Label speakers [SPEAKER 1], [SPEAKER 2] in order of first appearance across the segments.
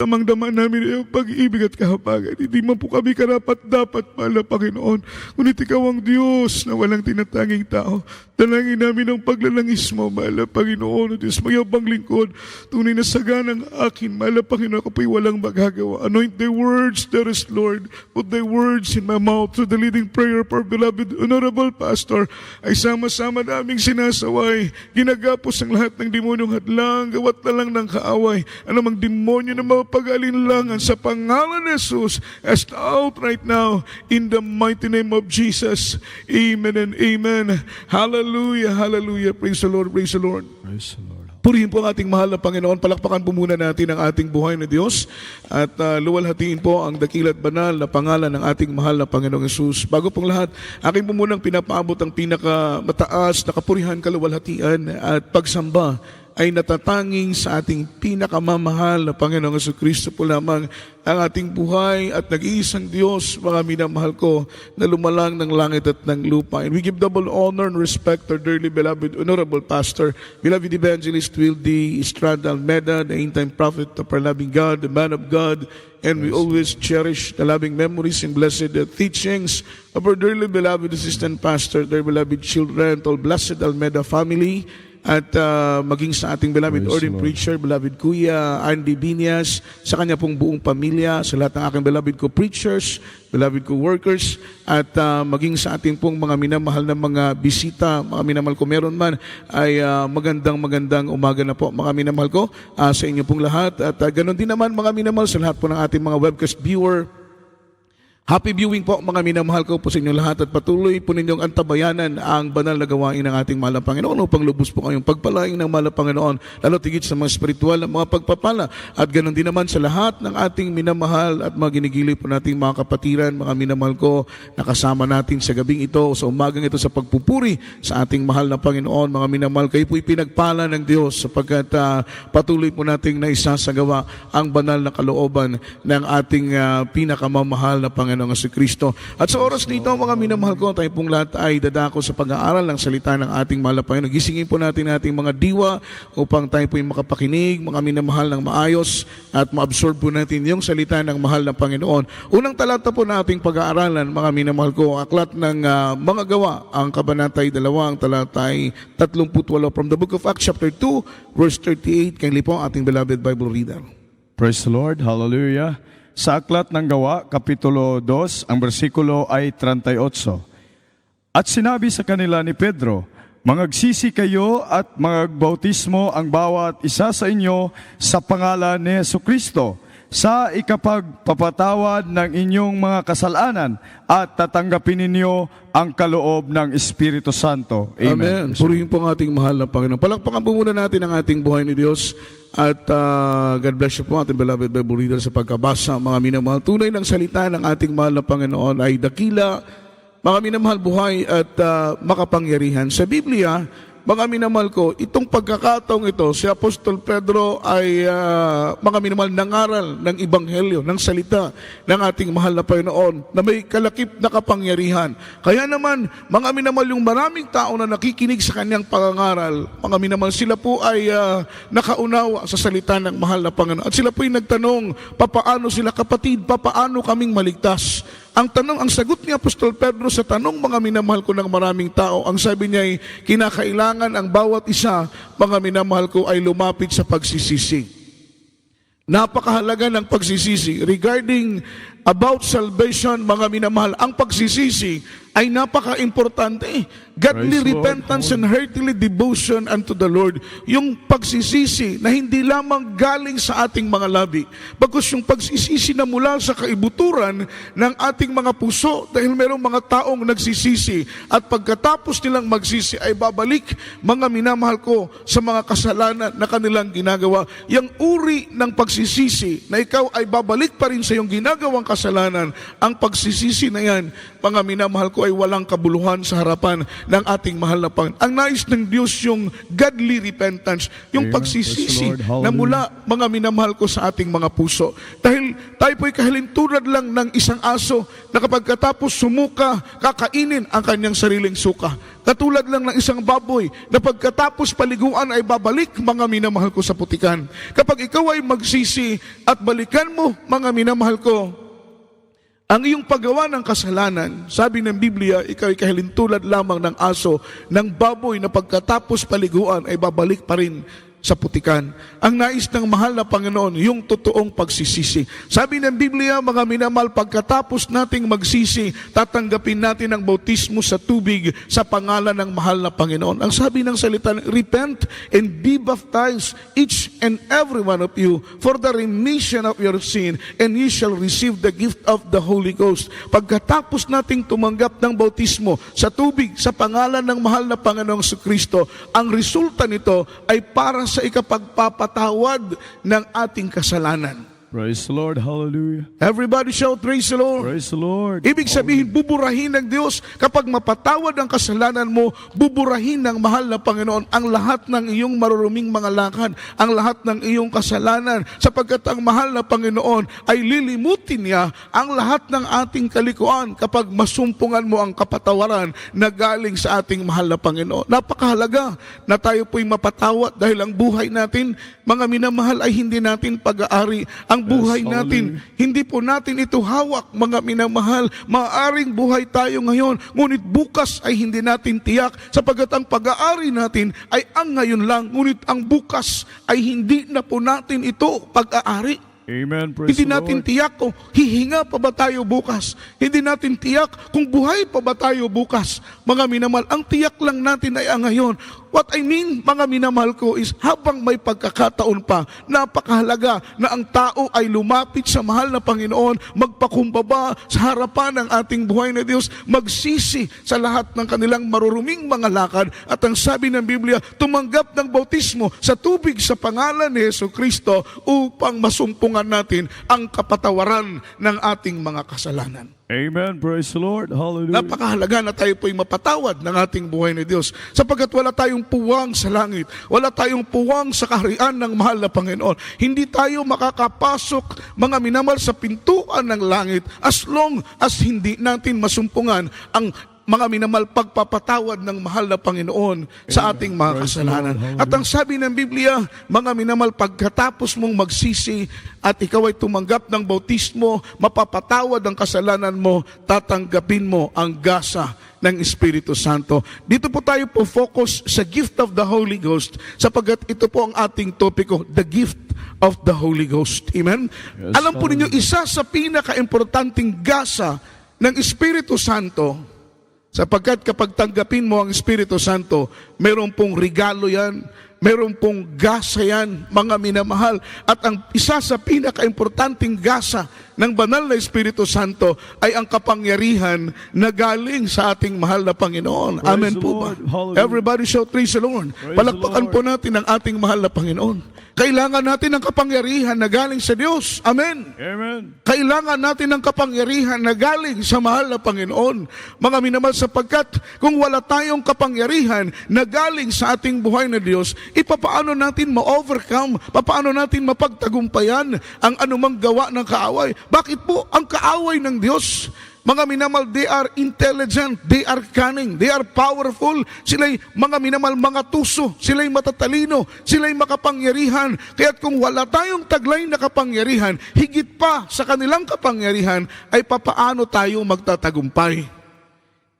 [SPEAKER 1] Damang-dama namin ang pag-ibig at kahabagan. Hindi man po kami karapat-dapat, mahal na Panginoon. Ngunit Ikaw ang Diyos na walang tinatanging tao. Dalangin namin ang paglalangis mo, mahal na Panginoon. O Diyos, mayabang lingkod. Tunay na saganang akin, mahal na Panginoon. Ako po'y walang magagawa. Anoint thy words, dearest Lord. Put thy words in my mouth through the leading prayer of our beloved Honorable Pastor. Ay sama-sama naming sinasaway. Ginagapos ang lahat ng demonyong hadlang. Gawat na lang ng kaaway. Anumang demonyo na mapag-alinlangan sa pangalan ni Jesus, cast out right now in the mighty name of Jesus. Amen and amen. Hallelujah, hallelujah. Praise the Lord, praise the Lord.
[SPEAKER 2] Praise the Lord.
[SPEAKER 1] Purihin po ang ating mahal na Panginoon. Palakpakan po muna natin ang ating buhay na Diyos at luwalhatiin po ang dakila at banal na pangalan ng ating mahal na Panginoong Jesus. Bago pong lahat, aking po munang pinapaabot ang pinakamataas na kapurihan, kaluwalhatian at pagsamba ay natatanging sa ating pinakamamahal na Panginoong Jesucristo po lamang ang ating buhay at nag-iisang Diyos, mga minamahal ko, na lumalang ng langit at ng lupa. And we give double honor and respect to our dearly beloved Honorable Pastor, beloved Evangelist Will D. Estrada Almeda, the end-time prophet of our loving God, the man of God, and we always cherish the loving memories and blessed teachings of our dearly beloved Assistant Pastor, their beloved children, all blessed Almeda family, at maging sa ating beloved ordained preacher, beloved Kuya Andy Binias, sa kanya pong buong pamilya, sa lahat ng aking beloved co-preachers, beloved co-workers, at maging sa ating pong mga minamahal na mga bisita, mga minamahal ko meron man, ay magandang umaga na po, mga minamahal ko, sa inyo pong lahat. At ganon din naman, mga minamahal, sa lahat po ng ating mga webcast viewer. Happy viewing po, mga minamahal ko po sa inyo lahat, at patuloy po ninyong antabayanan ang banal na gawain ng ating mahal na Panginoon upang lubos po kayong pagpalaing ng mahal na Panginoon, lalo tigit sa mga spiritual na mga pagpapala. At ganoon din naman sa lahat ng ating minamahal at mga ginigili po nating mga kapatiran, mga minamahal ko, nakasama natin sa gabing ito, sa umagang ito, sa pagpupuri sa ating mahal na Panginoon. Mga minamahal, kayo po'y pinagpala ng Diyos sapagkat patuloy po nating naisasagawa ang banal na kalooban ng ating pinakamamahal na Panginoon si Kristo. At sa oras nito, mga minamahal ko, tayo pong lahat ay dadako sa pag-aaral ng salita ng ating mahal na Panginoon. Gisingin po natin ating mga diwa upang tayo po yung makapakinig, mga minamahal ng maayos, at ma-absorb po natin yung salita ng mahal na Panginoon. Unang talata po na ating pag-aaralan, mga minamahal ko, aklat ng mga gawa, ang kabanatay 2, ang talatay 38 from the book of Acts chapter 2, verse 38. Kindly po ating beloved Bible reader.
[SPEAKER 2] Praise the Lord. Hallelujah. Sa aklat ng gawa, Kapitulo 2, ang bersikulo ay 38. At sinabi sa kanila ni Pedro, "Mangagsisi kayo at magbautismo ang bawat isa sa inyo sa pangalan ni Jesucristo, sa ikapagpapatawad ng inyong mga kasalanan, at tatanggapin ninyo ang kaloob ng Espiritu Santo." Amen.
[SPEAKER 1] Purihin po ang ating mahal na Panginoon. Palakpakan po muna natin ang ating buhay ni Diyos. At God bless you po, ating beloved Bible reader, sa pagkabasa, mga minamahal. Tunay ng salita ng ating mahal na Panginoon ay dakila, mga minamahal, buhay at makapangyarihan. Sa Biblia, mga minamahal ko, itong pagkakataong ito, si Apostol Pedro ay mga minamahal nangaral ng Ebanghelyo, ng salita ng ating mahal na Panginoon na may kalakip na kapangyarihan. Kaya naman, mga minamahal, yung maraming tao na nakikinig sa kanyang pangangaral, mga minamahal, sila po ay nakaunawa sa salita ng mahal na Panginoon. At sila po ay nagtanong, papaano sila kapatid, papaano kaming maligtas? Ang sagot ni Apostol Pedro sa tanong, mga minamahal ko, ng maraming tao, ang sabi niya ay kinakailangan ang bawat isa, mga minamahal ko, ay lumapit sa pagsisisi. Napakahalaga ng pagsisisi. Regarding about salvation, mga minamahal, ang pagsisisi ay napaka-importante. Godly repentance and heartily devotion unto the Lord. Yung pagsisisi na hindi lamang galing sa ating mga labi, bagkus yung pagsisisi na mula sa kaibuturan ng ating mga puso, dahil merong mga taong nagsisisi at pagkatapos nilang magsisi ay babalik, mga minamahal ko, sa mga kasalanan na kanilang ginagawa. Yung uri ng pagsisisi na ikaw ay babalik pa rin sa iyong ginagawang kasalanan, ang pagsisisi na yan, mga minamahal ko, ko ay walang kabuluhan sa harapan ng ating mahal na Panginoon. Ang nais ng Diyos yung godly repentance, yung
[SPEAKER 2] Amen.
[SPEAKER 1] pagsisisi
[SPEAKER 2] Praise the Lord.
[SPEAKER 1] na mula, mga minamahal ko, sa ating mga puso. Dahil tayo po'y kahalintulad lang ng isang aso na kapag katapos sumuka, kakainin ang kanyang sariling suka. Katulad lang ng isang baboy na pagkatapos paliguan ay babalik, mga minamahal ko, sa putikan. Kapag ikaw ay magsisi at balikan mo, mga minamahal ko, ang iyong paggawa ng kasalanan, sabi ng Biblia, ikaw ay kahalintulad lamang ng aso, ng baboy na pagkatapos paliguan ay babalik pa rin sa putikan. Ang nais ng mahal na Panginoon, yung totoong pagsisisi. Sabi ng Biblia, mga minamahal, pagkatapos nating magsisi, tatanggapin natin ang bautismo sa tubig sa pangalan ng mahal na Panginoon. Ang sabi ng salita, repent and be baptized, each and every one of you, for the remission of your sin, and ye shall receive the gift of the Holy Ghost. Pagkatapos nating tumanggap ng bautismo sa tubig sa pangalan ng mahal na Panginoong Kristo, ang resulta nito ay para sa ikapagpapatawad ng ating kasalanan.
[SPEAKER 2] Praise the Lord. Hallelujah.
[SPEAKER 1] Everybody shout, praise the Lord.
[SPEAKER 2] Praise the Lord.
[SPEAKER 1] Ibig sabihin, buburahin ng Diyos. Kapag mapatawad ang kasalanan mo, buburahin ng mahal na Panginoon ang lahat ng iyong maruruming mga lakad, ang lahat ng iyong kasalanan, sapagkat ang mahal na Panginoon ay lilimutin niya ang lahat ng ating kalikuan kapag masumpungan mo ang kapatawaran na galing sa ating mahal na Panginoon. Napakahalaga na tayo po'y mapatawad dahil ang buhay natin, mga minamahal, ay hindi natin pag-aari. Ang buhay natin, hindi po natin ito hawak, mga minamahal. Maaring buhay tayo ngayon, ngunit bukas ay hindi natin tiyak, sapagkat ang pag-aari natin ay ang ngayon lang, ngunit ang bukas ay hindi na po natin ito pag-aari.
[SPEAKER 2] Amen. Praise
[SPEAKER 1] Hindi
[SPEAKER 2] the
[SPEAKER 1] natin
[SPEAKER 2] Lord.
[SPEAKER 1] tiyak kung hihinga pa ba tayo bukas. Hindi natin tiyak kung buhay pa ba tayo bukas. Mga minamahal, ang tiyak lang natin ay ang ngayon. What I mean, mga minamahal ko, is habang may pagkakataon pa, napakahalaga na ang tao ay lumapit sa mahal na Panginoon, magpakumbaba sa harapan ng ating buhay na Diyos, magsisi sa lahat ng kanilang maruruming mga lakad. At ang sabi ng Biblia, tumanggap ng bautismo sa tubig sa pangalan ni Jesucristo upang masumpungan natin ang kapatawaran ng ating mga kasalanan.
[SPEAKER 2] Amen. Praise the Lord. Hallelujah.
[SPEAKER 1] Napakahalaga na tayo po'y mapatawad ng ating buhay ni Diyos, sapagkat wala tayong puwang sa langit, wala tayong puwang sa kaharian ng mahal na Panginoon. Hindi tayo makakapasok, mga minamahal, sa pintuan ng langit as long as hindi natin masumpungan ang mga minamahal, pagpapatawad ng mahal na Panginoon sa ating mga kasalanan. At ang sabi ng Biblia, mga minamahal, pagkatapos mong magsisi at ikaw ay tumanggap ng bautismo, mapapatawad ang kasalanan mo, tatanggapin mo ang gasa ng Espiritu Santo. Dito po tayo po focus sa gift of the Holy Ghost, sapagkat ito po ang ating topiko, the gift of the Holy Ghost. Amen?
[SPEAKER 2] Yes,
[SPEAKER 1] Alam po ninyo, isa sa pinaka-importanting gasa ng Espiritu Santo, sapagkat kapag tanggapin mo ang Espiritu Santo, meron pong regalo yan, meron pong gasa yan, mga minamahal. At ang isa sa pinaka-importanting gasa ng banal na Espiritu Santo ay ang kapangyarihan na galing sa ating mahal na Panginoon.
[SPEAKER 2] Praise
[SPEAKER 1] Amen
[SPEAKER 2] the
[SPEAKER 1] po ba?
[SPEAKER 2] Lord. Hallelujah.
[SPEAKER 1] Everybody shout, praise the Lord.
[SPEAKER 2] Praise
[SPEAKER 1] Palakpakan
[SPEAKER 2] the Lord.
[SPEAKER 1] po natin ang ating mahal na Panginoon. Kailangan natin ng kapangyarihan na galing sa Diyos. Amen.
[SPEAKER 2] Amen.
[SPEAKER 1] Kailangan natin ng kapangyarihan na galing sa mahal na Panginoon. Mga minamahal, sapagkat kung wala tayong kapangyarihan na galing sa ating buhay na Diyos, ipapaano natin ma-overcome, papaano natin mapagtagumpayan ang anumang gawa ng kaaway. Bakit po? Ang kaaway ng Diyos, mga minamahal, they are intelligent, they are cunning, they are powerful. Sila'y mga minamahal, mga tuso, sila'y matatalino, sila'y makapangyarihan. Kaya't kung wala tayong taglay na kapangyarihan, higit pa sa kanilang kapangyarihan, ay papaano tayo magtatagumpay.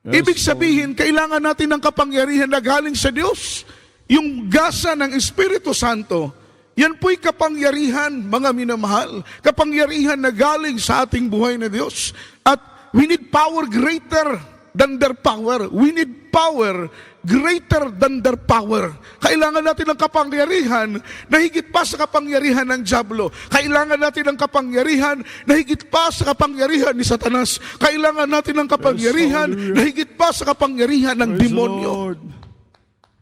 [SPEAKER 2] Yes,
[SPEAKER 1] Ibig sabihin, kailangan natin ng kapangyarihan na galing sa Diyos. Yung gasa ng Espiritu Santo, yan po'y kapangyarihan, mga minamahal, kapangyarihan na galing sa ating buhay na Diyos. At we need power greater than their power. We need power greater than their power. Kailangan natin ng kapangyarihan na higit pa sa kapangyarihan ng dyablo. Kailangan natin ng kapangyarihan na higit pa sa kapangyarihan ni Satanas. Kailangan natin ng kapangyarihan
[SPEAKER 2] Yes,
[SPEAKER 1] na higit pa sa kapangyarihan ng
[SPEAKER 2] Praise the
[SPEAKER 1] demonyo.
[SPEAKER 2] Lord.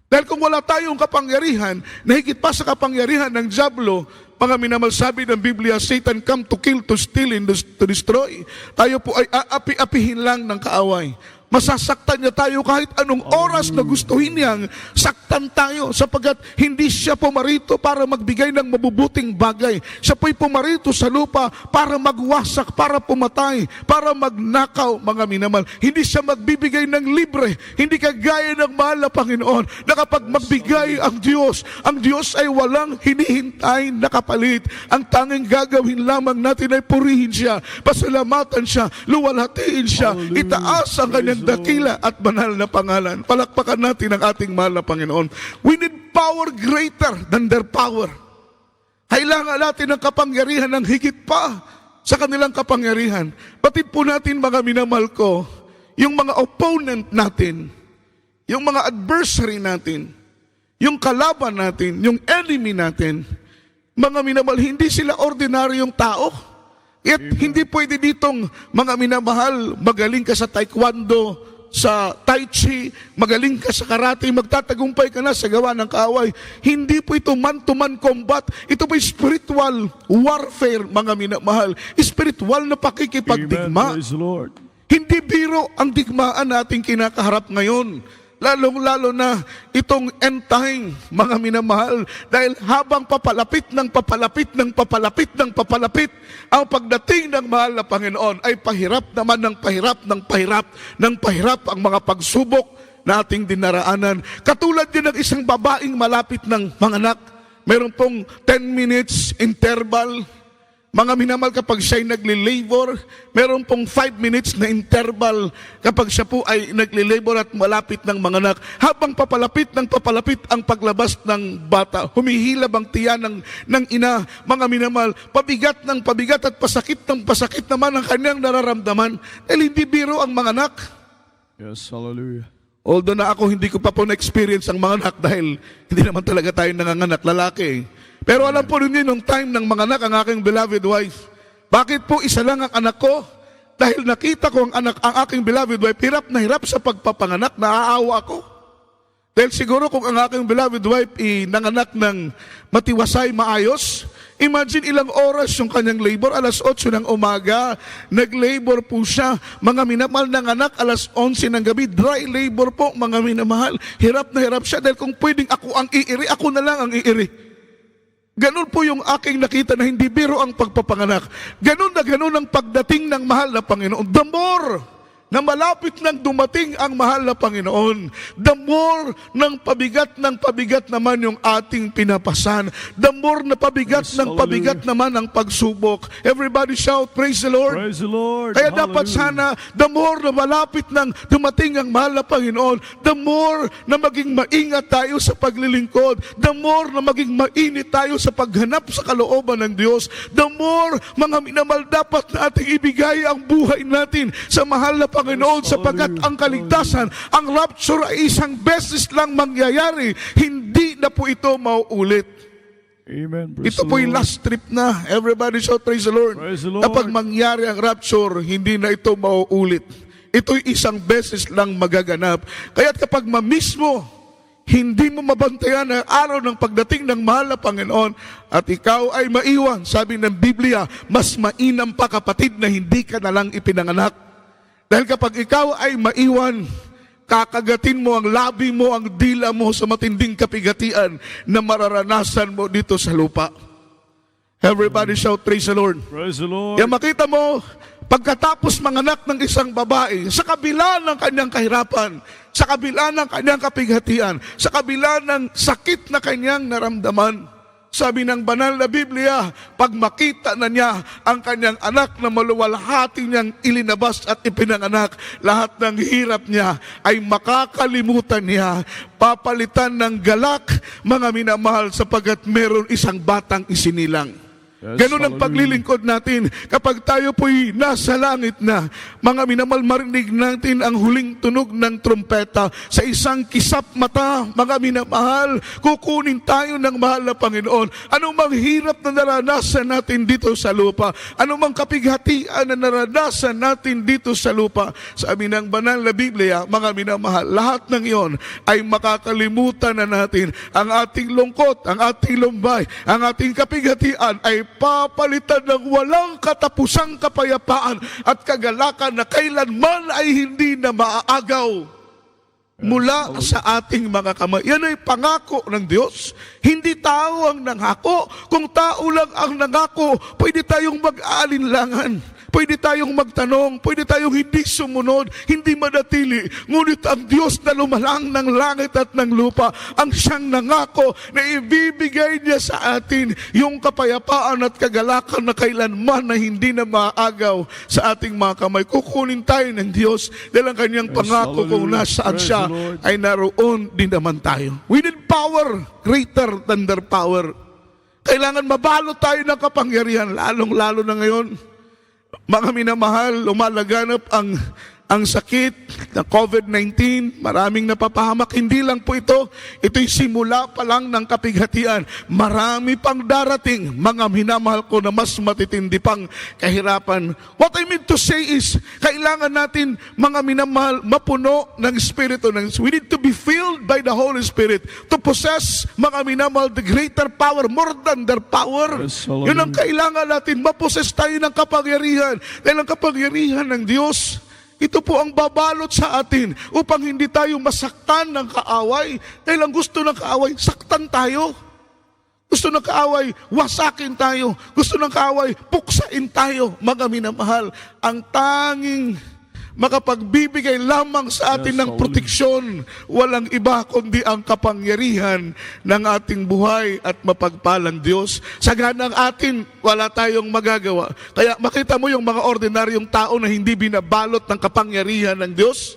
[SPEAKER 1] Dahil kung wala tayong kapangyarihan na higit pa sa kapangyarihan ng dyablo, mga minamahal, sabi ng Biblia, Satan come to kill, to steal, and to destroy. Tayo po ay aapi-apihin lang ng kaaway. Masasaktan niya tayo kahit anong oras na gustuhin niyang saktan tayo, sapagkat hindi siya pumarito para magbigay ng mabubuting bagay. Siya po'y pumarito sa lupa para magwasak, para pumatay, para magnakaw, mga minamahal. Hindi siya magbibigay ng libre. Hindi kagaya ng mahal na Panginoon na kapag magbigay ang Diyos ay walang hinihintay na kapalit. Ang tanging gagawin lamang natin ay purihin siya, pasalamatan siya, luwalhatiin siya, itaas ang kanyang dakila at banal na pangalan. Palakpakan natin ang ating mahal na Panginoon. We need power greater than their power. Kailangan natin ng kapangyarihan ng higit pa sa kanilang kapangyarihan. Batid po natin, mga minamahal ko, yung mga opponent natin, yung mga adversary natin, yung kalaban natin, yung enemy natin, mga minamahal, hindi sila ordinaryong tao. At hindi pwede ditong, mga minamahal, magaling ka sa taekwondo, sa tai chi, magaling ka sa karate, magtatagumpay ka na sa gawa ng kaaway. Hindi po ito man-to-man combat. Ito po spiritual warfare, mga minamahal. Spiritual na pakikipagdigma.
[SPEAKER 2] Praise the Lord.
[SPEAKER 1] Hindi biro ang digmaan nating kinakaharap ngayon. Lalong-lalo na itong end time, mga minamahal. Dahil habang papalapit ng papalapit ng papalapit ng papalapit, ang pagdating ng mahal na Panginoon ay pahirap naman ng pahirap ng pahirap ng pahirap ang mga pagsubok na ating dinaraanan. Katulad din ng isang babaeng malapit ng manganak. Meron pong 10 minutes interval. Mga minamahal, kapag siya'y nagli-labor, meron pong 5 minutes na interval kapag siya po ay nagli-labor at malapit ng manganak. Habang papalapit ng papalapit ang paglabas ng bata, humihilab ang tiyan ng ina, mga minamahal, pabigat ng pabigat at pasakit ng pasakit naman ang kanyang nararamdaman. Dahil hindi biro ang manganak.
[SPEAKER 2] Yes, hallelujah.
[SPEAKER 1] Although na ako, hindi ko pa po na-experience ang manganak dahil hindi naman talaga tayo nanganganak, lalaki. Pero alam po ninyo, nung time ng manganak ang aking beloved wife, bakit po isa lang ang anak ko? Dahil nakita ko ang aking beloved wife, hirap na hirap sa pagpapanganak, naaawa ako. Dahil siguro kung ang aking beloved wife nanganak ng matiwasay, maayos, imagine ilang oras yung kanyang labor, alas 8 ng umaga, nag-labor po siya, mga minamahal, nanganak alas 11 ng gabi, dry labor po, mga minamahal. Hirap na hirap siya, dahil kung pwedeng ako ang iiri, ako na lang ang iiri. Ganun po yung aking nakita na hindi biro ang pagpapanganak. Ganun na ganun ang pagdating ng mahal na Panginoon. The more na malapit nang dumating ang mahal na Panginoon, the more ng pabigat naman yung ating pinapasan. The more na pabigat ng pabigat naman ang pagsubok. Everybody shout, praise the Lord.
[SPEAKER 2] Praise the Lord.
[SPEAKER 1] Kaya
[SPEAKER 2] Hallelujah.
[SPEAKER 1] dapat sana, the more na malapit nang dumating ang mahal na Panginoon, the more na maging maingat tayo sa paglilingkod, the more na maging mainit tayo sa paghanap sa kalooban ng Diyos, the more, mga minamahal, dapat nating ibigay ang buhay natin sa mahal na Panginoon, sapagkat ang kaligtasan, ang rapture ay isang beses lang mangyayari, hindi na po ito mauulit.
[SPEAKER 2] Amen. Praise
[SPEAKER 1] Ito
[SPEAKER 2] the
[SPEAKER 1] po yung
[SPEAKER 2] Lord.
[SPEAKER 1] last trip na. Everybody shout, praise the Lord.
[SPEAKER 2] Praise the Lord.
[SPEAKER 1] Kapag mangyari ang rapture, hindi na ito mauulit. Ito'y isang beses lang magaganap. Kaya't kapag mamismo, hindi mo mabantayan ang araw ng pagdating ng mahal na Panginoon at ikaw ay maiwan. Sabi ng Biblia, mas mainam pa, kapatid, na hindi ka na lang ipinanganak. Dahil kapag ikaw ay maiwan, kakagatin mo ang labi mo, ang dila mo sa matinding kapigatian na mararanasan mo dito sa lupa. Everybody shout, praise the Lord.
[SPEAKER 2] Praise the Lord.
[SPEAKER 1] Yan, makita mo, pagkatapos manganak ng isang babae, sa kabila ng kanyang kahirapan, sa kabila ng kanyang kapigatian, sa kabila ng sakit na kanyang naramdaman, sabi ng banal na Biblia, pag makita na niya ang kanyang anak na maluwalhati niyang ilinabas at ipinanganak, lahat ng hirap niya ay makakalimutan niya. Papalitan ng galak, mga minamahal, sapagat meron isang batang isinilang.
[SPEAKER 2] Yes,
[SPEAKER 1] Ganun ang
[SPEAKER 2] hallelujah.
[SPEAKER 1] paglilingkod natin. Kapag tayo po'y nasa langit na, mga minamahal, marinig natin ang huling tunog ng trumpeta. Sa isang kisap mata, mga minamahal, kukunin tayo ng mahal na Panginoon. Anong mang hirap na naranasan natin dito sa lupa? Anong mang kapighatian na naranasan natin dito sa lupa? Sabi ng banal na Biblia, mga minamahal, lahat ng iyon ay makakalimutan na natin. Ang ating lungkot, ang ating lumbay, ang ating kapighatian ay papalitan ng walang katapusang kapayapaan at kagalakan na kailanman ay hindi na maaagaw mula sa ating mga kamay. Yan ay pangako ng Diyos. Hindi tao ang nangako. Kung tao lang ang nangako, pwede tayong mag-aalinlangan. Pwede tayong magtanong, pwede tayong hindi sumunod, hindi manatili. Ngunit ang Diyos na lumalang ng langit at ng lupa, ang siyang nangako na ibibigay niya sa atin yung kapayapaan at kagalakan na kailanman na hindi na maagaw sa ating mga kamay. Kukunin tayo ng Diyos dahil ang kanyang pangako kung nasaan siya ay naroon din naman tayo. We need power greater than their power. Kailangan mabalot tayo ng kapangyarihan, lalong-lalo na ngayon. Mga minamahal, lumalaganap ang sakit ng COVID-19, maraming napapahamak. Hindi lang po ito, ito'y simula pa lang ng kapighatian. Marami pang darating, mga minamahal ko, na mas matitindi pang kahirapan. What I mean to say is, kailangan natin, mga minamahal, mapuno ng Espiritu. We need to be filled by the Holy Spirit to possess, mga minamahal, the greater power, more than their power.
[SPEAKER 2] Yes,
[SPEAKER 1] yun ang kailangan natin, mapossess tayo ng kapangyarihan. Dahil ang kapangyarihan ng Diyos, ito po ang babalot sa atin upang hindi tayo masaktan ng kaaway. Dahil ang gusto ng kaaway, saktan tayo. Gusto ng kaaway, wasakin tayo. Gusto ng kaaway, puksain tayo. Mga minamahal, ang tanging makapagbibigay lamang sa atin ng proteksyon, walang iba kundi ang kapangyarihan ng ating buhay at mapagpalang Diyos. Sa ganang atin, wala tayong magagawa. Kaya makita mo yung mga ordinaryong tao na hindi binabalot ng kapangyarihan ng Diyos,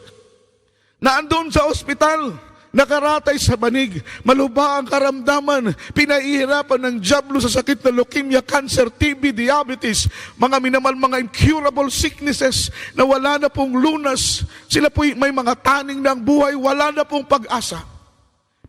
[SPEAKER 1] na andun sa ospital, nakaratay sa banig, malubha ang karamdaman, pinaihirapan ng diablo sa sakit na leukemia, cancer, TB, diabetes, mga minamal, mga incurable sicknesses na wala na pong lunas. Sila po may mga taning ng buhay, wala na pong pag-asa.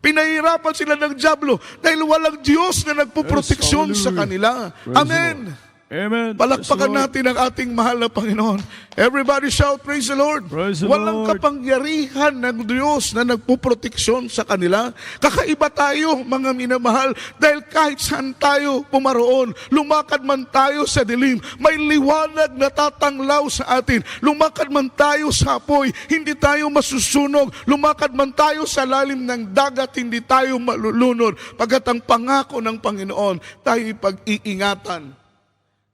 [SPEAKER 1] Pinahirapan sila ng diablo dahil walang Diyos na nagpuproteksyon sa kanila. Amen.
[SPEAKER 2] Amen.
[SPEAKER 1] Palakpakan natin ang ating mahal na Panginoon. Everybody shout, praise the Lord.
[SPEAKER 2] Praise the
[SPEAKER 1] Walang
[SPEAKER 2] Lord.
[SPEAKER 1] kapangyarihan ng Diyos na nagpuproteksyon sa kanila. Kakaiba tayo, mga minamahal, dahil kahit saan tayo pumaroon, lumakad man tayo sa dilim, may liwanag na tatanglaw sa atin. Lumakad man tayo sa apoy, hindi tayo masusunog. Lumakad man tayo sa lalim ng dagat, hindi tayo malulunod. Pagkat ang pangako ng Panginoon, tayo ipag-iingatan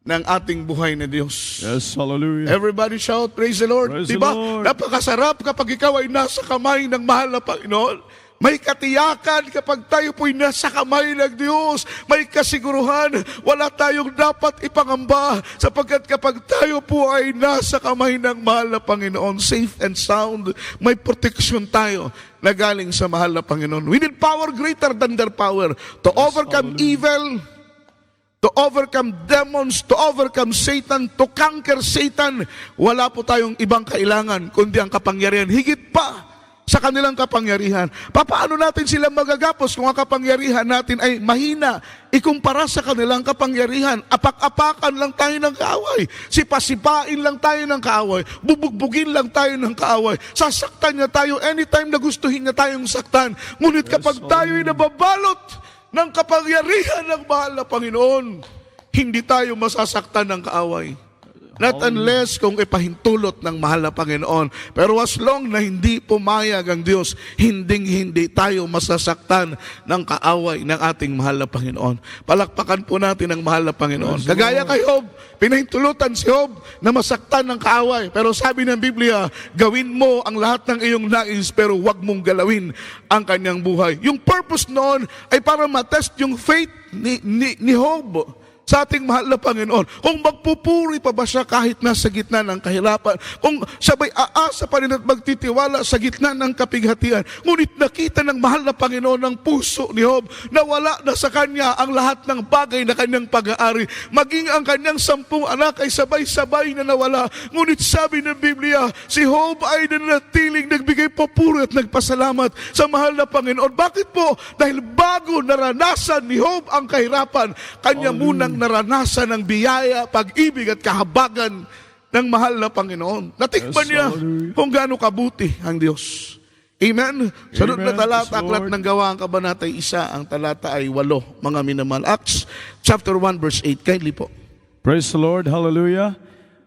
[SPEAKER 1] ng ating buhay na Diyos.
[SPEAKER 2] Yes, hallelujah.
[SPEAKER 1] Everybody shout, praise the Lord.
[SPEAKER 2] Praise
[SPEAKER 1] Diba?
[SPEAKER 2] the Lord.
[SPEAKER 1] Napakasarap kapag ikaw ay nasa kamay ng mahal na Panginoon. May katiyakan kapag tayo po'y nasa kamay ng Diyos. May kasiguruhan. Wala tayong dapat ipangamba sapagkat kapag tayo po ay nasa kamay ng mahal na Panginoon, safe and sound, may protection tayo na galing sa mahal na Panginoon. We need power greater than their power to overcome evil, to overcome demons, to overcome Satan, to conquer Satan. Wala po tayong ibang kailangan kundi ang kapangyarihan. Higit pa sa kanilang kapangyarihan. Paano natin sila magagapos kung ang kapangyarihan natin ay mahina ikumpara sa kanilang kapangyarihan? Apak-apakan lang tayo ng kaaway. Sipasipain lang tayo ng kaaway. Bubugbugin lang tayo ng kaaway. Sasaktan niya tayo anytime na gustuhin niya tayong saktan. Ngunit kapag tayo ay nababalot ng kapangyarihan ng mahal na Panginoon, hindi tayo masasaktan ng kaaway. Not unless kung ipahintulot ng mahal na Panginoon. Pero as long na hindi pumayag ang Diyos, hindi tayo masasaktan ng kaaway ng ating mahal na Panginoon. Palakpakan po natin ang mahal na Panginoon. Kagaya kay Job, pinahintulutan si Job na masaktan ng kaaway. Pero sabi ng Biblia, gawin mo ang lahat ng iyong nais pero wag mong galawin ang kanyang buhay. Yung purpose noon ay para matest yung faith ni Job sa ating mahal na Panginoon. Kung magpupuri pa ba siya kahit nasa gitna ng kahirapan, kung sabay aasa pa rin at magtitiwala sa gitna ng kapighatian. Ngunit nakita ng mahal na Panginoon ng puso ni Job na wala na sa kanya ang lahat ng bagay na kanyang pag-aari. Maging ang kanyang 10 anak ay sabay-sabay na nawala. Ngunit sabi ng Biblia, si Job ay nanatiling nagbigay papuri at nagpasalamat sa mahal na Panginoon. Bakit po? Dahil bago naranasan ni Job ang kahirapan, kanya munang naranasan ng biyaya, pag-ibig at kahabagan ng mahal na Panginoon. Natikman niya kung gaano kabuti ang Diyos. Amen? Sunod na
[SPEAKER 2] Amen.
[SPEAKER 1] talata,
[SPEAKER 2] Yes,
[SPEAKER 1] Aklat
[SPEAKER 2] Lord.
[SPEAKER 1] ng Gawa, ang kabanata 1, ang talata ay 8, mga minamahal. Acts chapter 1 verse 8. Kindly po.
[SPEAKER 2] Praise the Lord, hallelujah.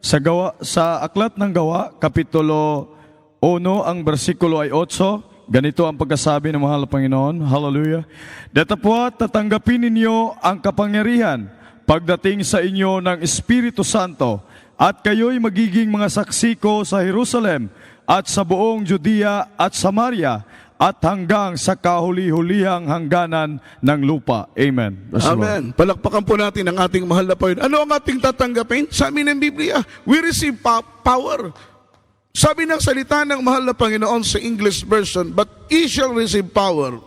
[SPEAKER 2] Sa Aklat ng Gawa, Kapitulo 1, ang bersikulo ay 8, ganito ang pagkasabi ng mahal na Panginoon, hallelujah. Datapwat tatanggapin ninyo ang kapangyarihan pagdating sa inyo ng Espiritu Santo, at kayo'y magiging mga saksi ko sa Jerusalem at sa buong Judea at Samaria at hanggang sa kahuli-hulihang hangganan ng lupa. Amen. Praise the Lord.
[SPEAKER 1] Amen. Palakpakan po natin ang ating mahal na Panginoon. Ano ang ating tatanggapin? Sabi ng Biblia, we receive power. Sabi ng salita ng mahal na Panginoon sa English version, but ye shall receive power.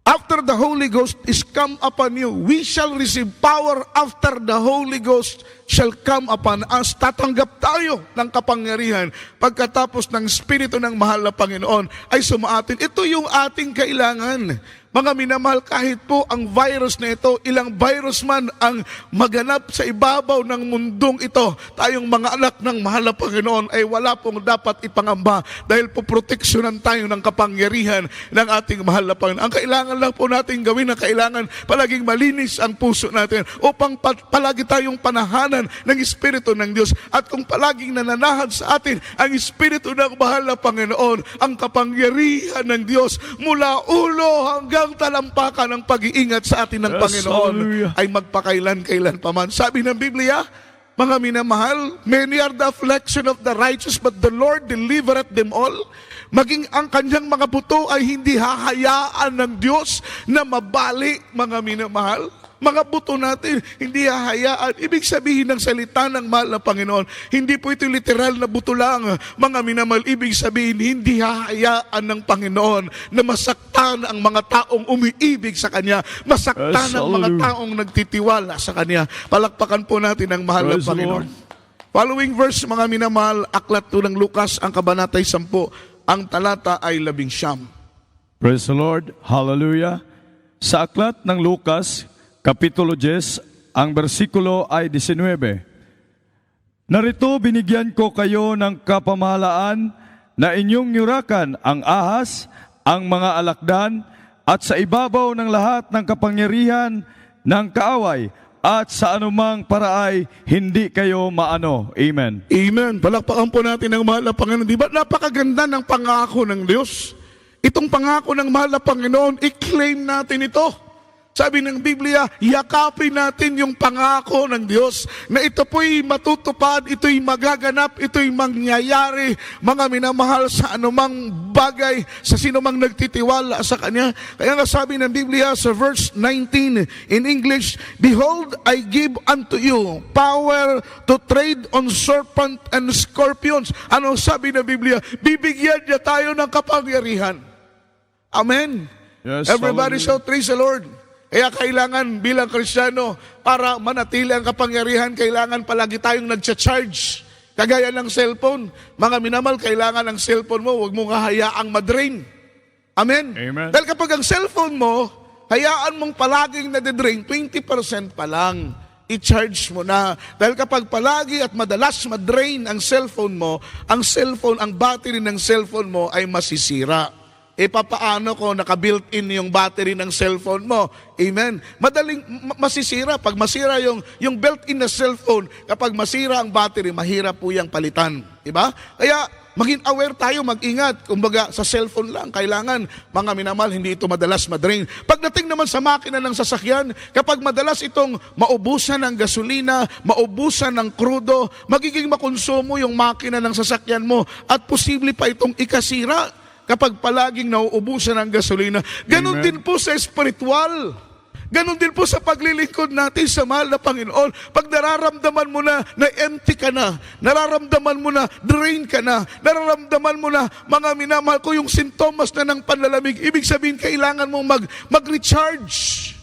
[SPEAKER 1] After the Holy Ghost is come upon you, we shall receive power after the Holy Ghost shall come upon us. Tatanggap tayo ng kapangyarihan pagkatapos ng Espiritu ng mahal na Panginoon ay sumaatin. Ito yung ating kailangan. Mga minamahal, kahit po ang virus na ito, ilang virus man ang maganap sa ibabaw ng mundong ito, tayong mga anak ng mahal na Panginoon ay wala pong dapat ipangamba dahil po proteksyonan tayo ng kapangyarihan ng ating mahal na Panginoon. Ang kailangan lang po natin gawin, ang kailangan palaging malinis ang puso natin upang palagi tayong panahanan ng Espiritu ng Diyos. At kung palaging nananahan sa atin ang Espiritu ng mahal na Panginoon, ang kapangyarihan ng Diyos mula ulo hanggang talampakan ng pag-iingat sa atin ng
[SPEAKER 2] Yes,
[SPEAKER 1] Panginoon
[SPEAKER 2] hallelujah.
[SPEAKER 1] ay magpakailan-kailan pa man. Sabi ng Biblia, mga minamahal, many are the affliction of the righteous, but the Lord delivereth them all. Maging ang kanyang mga buto ay hindi hahayaan ng Diyos na mabali, mga minamahal. Mga buto natin, hindi hahayaan. Ibig sabihin ng salita ng mahal na Panginoon, hindi po ito literal na buto lang. Mga minamahal, ibig sabihin, hindi hahayaan ng Panginoon na masaktan ang mga taong umiibig sa Kanya. Masaktan
[SPEAKER 2] Yes,
[SPEAKER 1] ang mga
[SPEAKER 2] hallelujah.
[SPEAKER 1] taong nagtitiwala sa Kanya. Palakpakan po natin ang mahal na
[SPEAKER 2] Praise the
[SPEAKER 1] Panginoon.
[SPEAKER 2] Lord.
[SPEAKER 1] Following verse, mga minamahal, Aklat to ng Lucas, ang kabanatay 10, ang talata ay 11.
[SPEAKER 2] Praise the Lord. Hallelujah. Sa Aklat ng Lucas, Kapitulo 10, ang bersikulo ay 19. Narito binigyan ko kayo ng kapamahalaan na inyong yurakan ang ahas, ang mga alakdan, at sa ibabaw ng lahat ng kapangyarihan ng kaaway, at sa anumang paraay hindi kayo maano. Amen.
[SPEAKER 1] Amen. Palakpakan po natin ang mahal na Panginoon. Di ba napakaganda ng pangako ng Diyos? Itong pangako ng mahal na Panginoon, i-claim natin ito. Sabi ng Biblia, yakapin natin yung pangako ng Diyos na ito po'y matutupad, ito'y magaganap, ito'y mangyayari, mga minamahal, sa anumang bagay, sa sinumang nagtitiwala sa Kanya. Kaya nga sabi ng Biblia sa verse 19 in English, behold, I give unto you power to tread on serpent and scorpions. Ano sabi ng Biblia? Bibigyan niya tayo ng kapangyarihan. Amen.
[SPEAKER 2] Yes,
[SPEAKER 1] Everybody
[SPEAKER 2] hallelujah.
[SPEAKER 1] shout, praise the Lord. Kaya kailangan bilang Kristiyano, para manatili ang kapangyarihan, kailangan palagi tayong nagcha-charge. Kagaya ng cellphone. Mga minamahal, kailangan ng cellphone mo, huwag mong hahayaang madrain. Amen?
[SPEAKER 2] Amen.
[SPEAKER 1] Dahil kapag ang cellphone mo, hayaan mong palaging nade-drain, 20% pa lang. I-charge mo na. Dahil kapag palagi at madalas madrain ang cellphone mo, ang battery ng cellphone mo ay masisira. Papaano ko naka-built-in yung battery ng cellphone mo? Amen. Madaling masisira. Pag masira yung built-in na cellphone, kapag masira ang battery, mahirap po yung palitan. Diba? Kaya maging aware tayo, mag-ingat. Kumbaga, sa cellphone lang, kailangan, mga minamahal, hindi ito madalas madrain. Pagdating naman sa makina ng sasakyan, kapag madalas itong maubusan ng gasolina, maubusan ng krudo, magiging makonsumo yung makina ng sasakyan mo at posible pa itong ikasira kapag palaging nauubusan ng gasolina. Ganon
[SPEAKER 2] Amen.
[SPEAKER 1] din po sa espiritual. Ganon din po sa paglilingkod natin sa mahal na Panginoon. Pag nararamdaman mo na empty ka na, nararamdaman mo na drain ka na, nararamdaman mo na, mga minamahal ko, yung sintomas na ng panlalamig, ibig sabihin kailangan mong mag-recharge.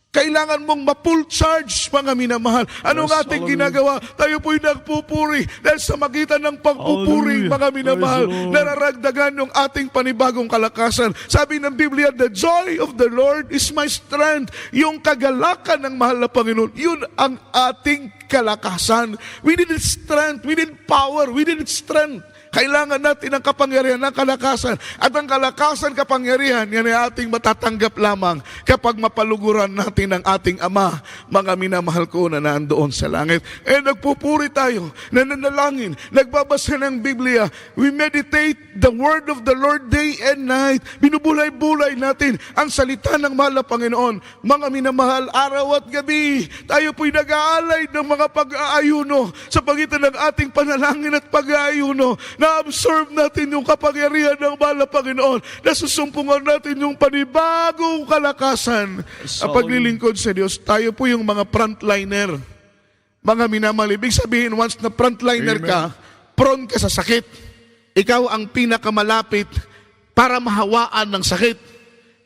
[SPEAKER 1] Kailangan mong ma-full charge, mga minamahal. Ano
[SPEAKER 2] Yes,
[SPEAKER 1] ang ating
[SPEAKER 2] hallelujah.
[SPEAKER 1] ginagawa? Tayo po'y nagpupuri. Dahil sa magitan ng pagpupuri,
[SPEAKER 2] Hallelujah.
[SPEAKER 1] mga minamahal,
[SPEAKER 2] Praise the Lord.
[SPEAKER 1] nararagdagan yung ating panibagong kalakasan. Sabi ng Biblia, the joy of the Lord is my strength. Yung kagalakan ng mahal na Panginoon, yun ang ating kalakasan. We need strength, we need power, we need strength. Kailangan natin ng kapangyarihan, ng kalakasan. At ang kalakasan, kapangyarihan, yan ay ating matatanggap lamang kapag mapaluguran natin ang ating Ama, mga minamahal ko na nandoon sa langit. Nagpupuri tayo, nananalangin, nagbabasa ng Biblia. We meditate the word of the Lord day and night. Binubulay-bulay natin ang salita ng mahal na Panginoon. Mga minamahal, araw at gabi, tayo po'y nag-aalay ng mga pag-aayuno sa pagitan ng ating panalangin at pag-aayuno. Na-absorb natin yung kapangyarihan ng mahal na Panginoon. Nasusumpungan natin yung panibagong kalakasan sa paglilingkod sa Diyos. Tayo po yung mga frontliner. Mga minamahal, ibig sabihin, once na frontliner ka, prone ka sa sakit. Ikaw ang pinakamalapit para mahawaan ng sakit.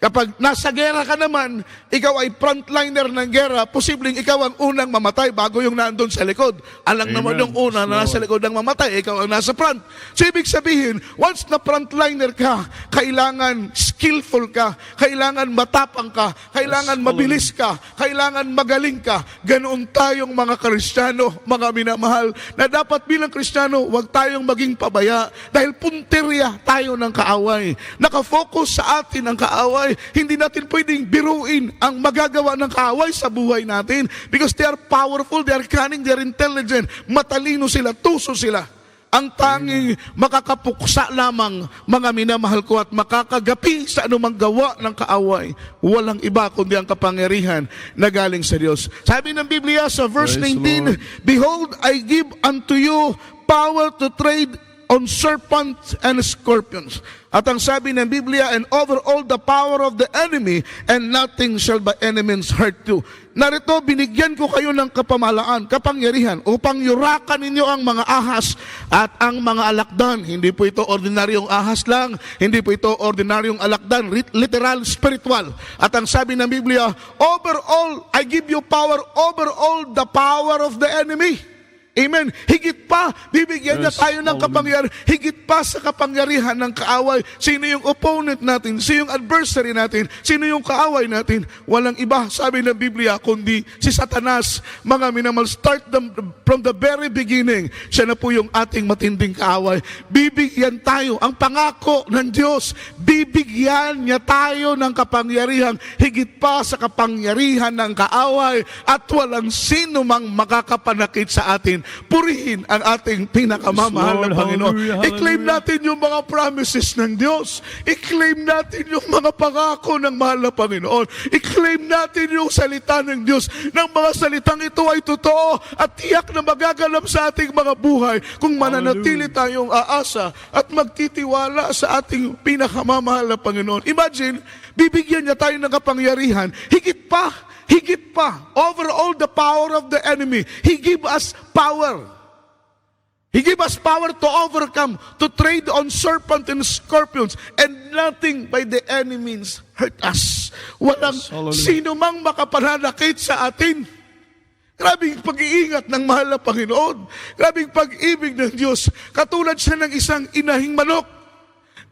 [SPEAKER 1] Kapag nasa gera ka naman, ikaw ay frontliner ng gera, posibleng ikaw ang unang mamatay bago yung nandun sa likod. Alang naman yung una na nasa likod ang mamatay, ikaw ang nasa front. So ibig sabihin, once na frontliner ka, kailangan skillful ka, kailangan matapang ka, kailangan mabilis ka, kailangan magaling ka. Ganoon tayong mga Kristiyano, mga minamahal, na dapat bilang Kristiyano, huwag tayong maging pabaya dahil punteriya tayo ng kaaway. Nakafocus sa atin ang kaaway. Hindi natin pwedeng biruin ang magagawa ng kaaway sa buhay natin because they are powerful, they are cunning, they are intelligent, matalino sila, tuso sila. Ang tanging makakapuksa lamang, mga minamahal ko, at makakagapi sa anumang gawa ng kaaway, walang iba kundi ang kapangyarihan na galing sa Diyos. Sabi ng Biblia sa verse 19, Behold, I give unto you power to tread on serpents and scorpions. At ang sabi ng Biblia, and over all the power of the enemy, and nothing shall by any means hurt you. Narito, binigyan ko kayo ng kapamalaan, kapangyarihan, upang yurakan ninyo ang mga ahas at ang mga alakdan. Hindi po ito ordinaryong ahas lang, hindi po ito ordinaryong alakdan, literal, spiritual. At ang sabi ng Biblia, over all, I give you power over all the power of the enemy. Amen. Higit pa, bibigyan niya tayo ng kapangyarihan. Higit pa sa kapangyarihan ng kaaway. Sino yung opponent natin? Sino yung adversary natin? Sino yung kaaway natin? Walang iba, sabi ng Biblia, kundi si Satanas. Mga minamahal, start from the very beginning. Siya na po yung ating matinding kaaway. Bibigyan tayo, ang pangako ng Diyos, bibigyan niya tayo ng kapangyarihan. Higit pa sa kapangyarihan ng kaaway at walang sino mang makakapanakit sa atin. Purihin ang ating pinakamamahal na Panginoon. I-claim natin yung mga promises ng Diyos. I-claim natin yung mga pangako ng mahal na Panginoon. I-claim natin yung salita ng Diyos. Nang mga salitang ito ay totoo at tiyak na magaganap sa ating mga buhay kung mananatili tayong aasa at magtitiwala sa ating pinakamamahal na Panginoon. Imagine, bibigyan niya tayo ng kapangyarihan. Higit pa, over all the power of the enemy. He give us power. He give us power to overcome, to tread on serpents and scorpions, and nothing by the enemies hurt us. Walang sino mang makapananakit sa atin. Grabing pag-iingat ng mahal na Panginoon. Grabing pag-ibig ng Diyos. Katulad siya ng isang inahing manok.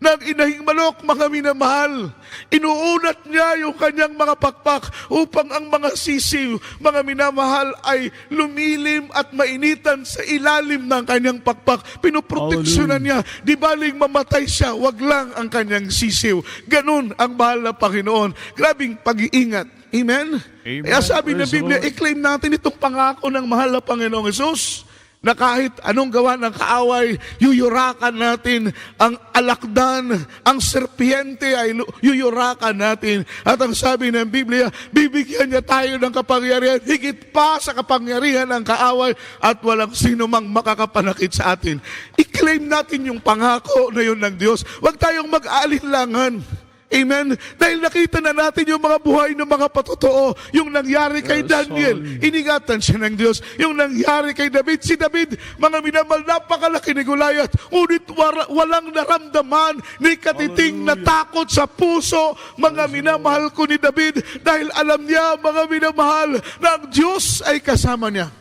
[SPEAKER 1] Ng inahing manok, mga minamahal, inuunat niya yung kanyang mga pakpak upang ang mga sisiw, mga minamahal, ay lumilim at mainitan sa ilalim ng kanyang pakpak. Pinoproteksyonan niya. Di baling mamatay siya, wag lang ang kanyang sisiw. Ganun ang mahal na Panginoon. Grabing pag-iingat. Amen? Kaya sabi ng Biblia, i-claim natin itong pangako ng mahal na Panginoong Hesus, na kahit anong gawa ng kaaway, yuyurakan natin ang alakdan, ang serpiente ay yuyurakan natin. At ang sabi ng Biblia, bibigyan niya tayo ng kapangyarihan, higit pa sa kapangyarihan ng kaaway at walang sino mang makakapanakit sa atin. I-claim natin yung pangako na yun ng Diyos. Huwag tayong mag-alinlangan. Amen? Dahil nakita na natin yung mga buhay ng mga patotoo. Yung nangyari kay Daniel, iningatan siya ng Diyos. Yung nangyari kay David, si David, mga minamahal, napakalaki ni Goliath. Ngunit walang naramdaman ni katiting na takot sa puso, mga minamahal ko ni David, dahil alam niya, mga minamahal, na ang Diyos ay kasama niya.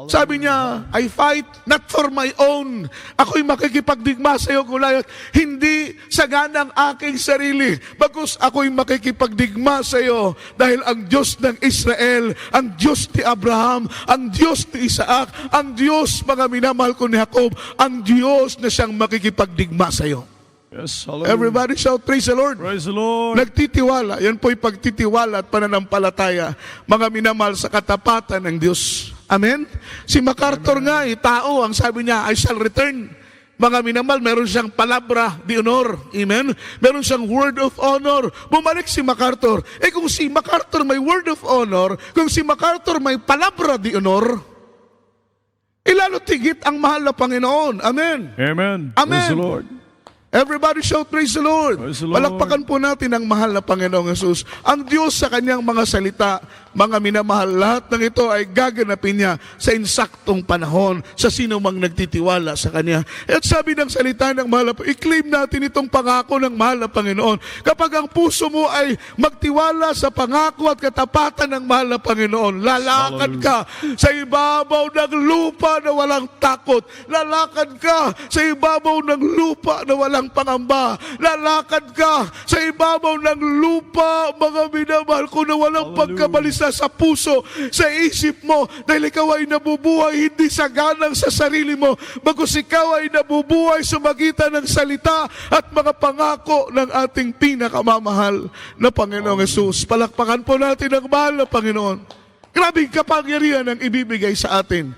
[SPEAKER 1] Sabi niya, I fight not for my own. Ako'y makikipagdigma sa iyo, Goliath. Hindi sa ganang aking sarili. Bagkus ako'y makikipagdigma sa iyo dahil ang Diyos ng Israel, ang Diyos ni Abraham, ang Diyos ni Isaac, ang Diyos, mga minamahal ko ni Jacob, ang Diyos na siyang makikipagdigma sa iyo.
[SPEAKER 2] Yes, hallelujah.
[SPEAKER 1] Everybody shout, praise the Lord.
[SPEAKER 2] Praise the Lord.
[SPEAKER 1] Nagtitiwala. Yan po'y pagtitiwala at pananampalataya. Mga minamahal sa katapatan ng Diyos. Amen? Si MacArthur nga, tao, ang sabi niya, I shall return. Mga minamahal, meron siyang palabra di honor. Amen? Meron siyang word of honor. Bumalik si MacArthur. Kung si MacArthur may word of honor, kung si MacArthur may palabra di honor, ilalo tigit ang mahal na Panginoon. Amen?
[SPEAKER 2] Amen.
[SPEAKER 1] Amen.
[SPEAKER 2] Praise the Lord.
[SPEAKER 1] Everybody shout, praise the Lord.
[SPEAKER 2] Praise the Lord.
[SPEAKER 1] Palakpakan po natin ang mahal na Panginoong Jesus. Ang Diyos sa kanyang mga salita, mga minamahal, lahat ng ito ay gaganapin niya sa insaktong panahon sa sino mang nagtitiwala sa kanya. At sabi ng salita ng mahal na Panginoon, i-claim natin itong pangako ng mahal na Panginoon. Kapag ang puso mo ay magtiwala sa pangako at katapatan ng mahal na Panginoon, lalakad ka sa ibabaw ng lupa na walang takot. Lalakad ka sa ibabaw ng lupa na walang pangamba. Lalakad ka sa ibabaw ng lupa, mga minamahal ko, na walang pagkabalisa sa puso, sa isip mo, dahil ikaw ay nabubuhay hindi sa ganang sa sarili mo, bagkus ikaw ay nabubuhay sa magitan ng salita at mga pangako ng ating pinakamamahal na Panginoong Hesus. Palakpakan po natin ang mahal na Panginoon. Grabing kapangyarihan ang ibibigay sa atin.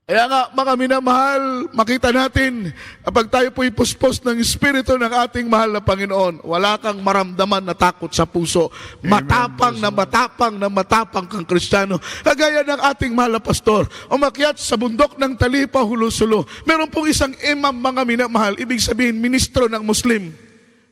[SPEAKER 1] Kaya nga, mga minamahal, makita natin, kapag tayo po'y puspos ng Espiritu ng ating mahal na Panginoon, wala kang maramdaman na takot sa puso. Matapang na matapang na matapang kang Kristiyano. Kagaya ng ating mahal na pastor, umakyat sa bundok ng Talipa, Hulusulo. Meron pong isang imam, mga minamahal, ibig sabihin, ministro ng Muslim.